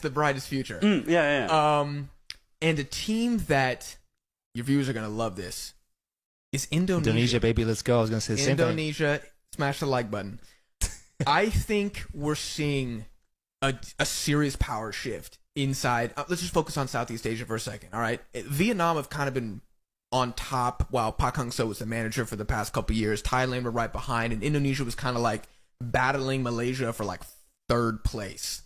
the brightest future. Yeah. And a team that your viewers are gonna love this is Indonesia. Indonesia, baby, let's go. I was gonna say the same thing. Indonesia, smash the like button. I think we're seeing a serious power shift inside. Let's just focus on Southeast Asia for a second. All right, Vietnam have kind of been on top while Park Hang-seo was the manager for the past couple years. Thailand were right behind, and Indonesia was kind of like battling Malaysia for like third place.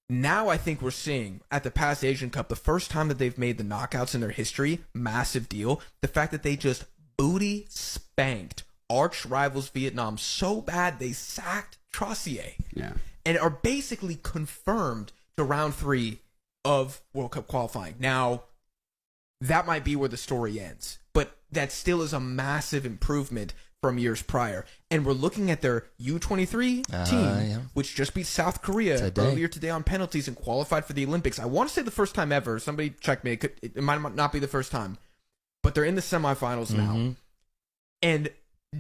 Now I think we're seeing at the past Asian Cup, the first time that they've made the knockouts in their history, massive deal. The fact that they just booty spanked arch rivals Vietnam so bad they sacked Trossier. Yeah. And are basically confirmed to round 3 of World Cup qualifying. Now, that might be where the story ends, but that still is a massive improvement from years prior. And we're looking at their U23 team, which just beat South Korea earlier today on penalties and qualified for the Olympics. I want to say the first time ever. Somebody check me. It might not be the first time, but they're in the semifinals now. And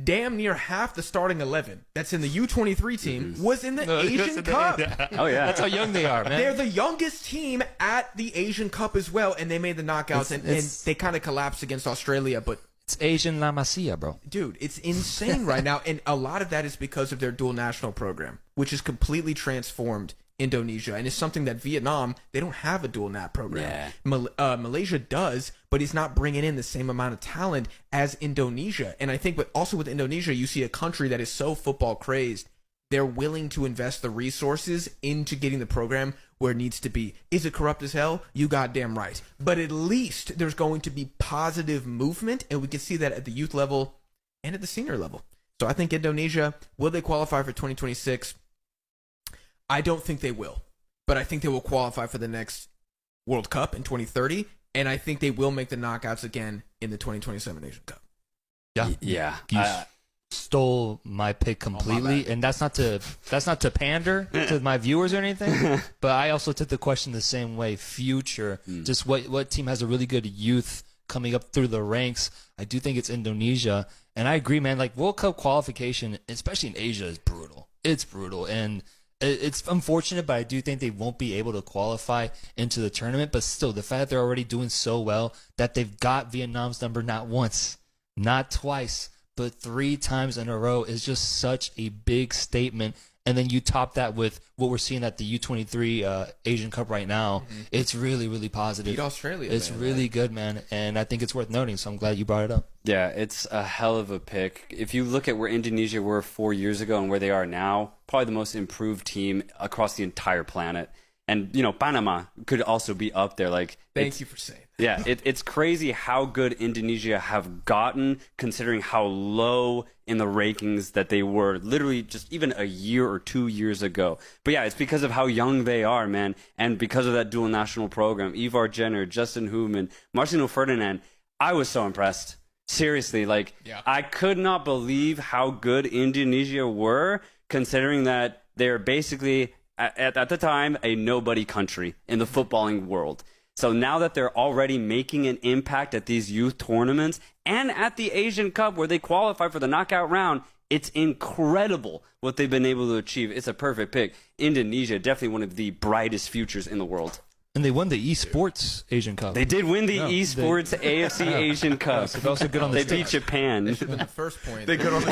damn near half the starting 11 that's in the U23 team was in the Asian Cup. Oh, yeah. That's how young they are, man. They're the youngest team at the Asian Cup as well, and they made the knockouts, and they kind of collapsed against Australia. But it's Asian La Masia, bro. Dude, it's insane right now, and a lot of that is because of their dual national program, which has completely transformed Indonesia, and it's something that Vietnam, they don't have a dual nat program. Malaysia does, but it's not bringing in the same amount of talent as Indonesia. And I think, but also with Indonesia, you see a country that is so football crazed, they're willing to invest the resources into getting the program where it needs to be. Is it corrupt as hell? You goddamn right. But at least there's going to be positive movement, and we can see that at the youth level and at the senior level. So I think Indonesia, will they qualify for 2026? I don't think they will, but I think they will qualify for the next World Cup in 2030, and I think they will make the knockouts again in the 2027 Asian Cup. Yeah. You stole my pick completely, and that's not to pander to my viewers or anything, but I also took the question the same way. Future, just what team has a really good youth coming up through the ranks? I do think it's Indonesia, and I agree, man. Like, World Cup qualification, especially in Asia, is brutal. It's brutal, and it's unfortunate, but I do think they won't be able to qualify into the tournament. But still, the fact that they're already doing so well, that they've got Vietnam's number not once, not twice, but 3 times in a row is just such a big statement. And then you top that with what we're seeing at the U23 Asian Cup right now. It's really, really positive. Beat Australia. It's really good, man. And I think it's worth noting, so I'm glad you brought it up. Yeah, it's a hell of a pick. If you look at where Indonesia were 4 years ago and where they are now, probably the most improved team across the entire planet. And, you know, Panama could also be up there. Like, Thank you for saying that. Yeah, it's crazy how good Indonesia have gotten, considering how low in the rankings that they were literally just even a year or 2 years ago. But yeah, it's because of how young they are, man, and because of that dual national program. Ivar Jenner, Justin Human, Marcelo Ferdinand. I was so impressed. Seriously, like, I could not believe how good Indonesia were, considering that they're basically, at the time, a nobody country in the footballing world. So now that they're already making an impact at these youth tournaments and at the Asian Cup where they qualify for the knockout round, it's incredible what they've been able to achieve. It's a perfect pick. Indonesia, definitely one of the brightest futures in the world. And they won the esports Asian Cup. They did win the esports AFC Asian Cup. So they're also good on the They beat Japan. They should have been the first point. They good on the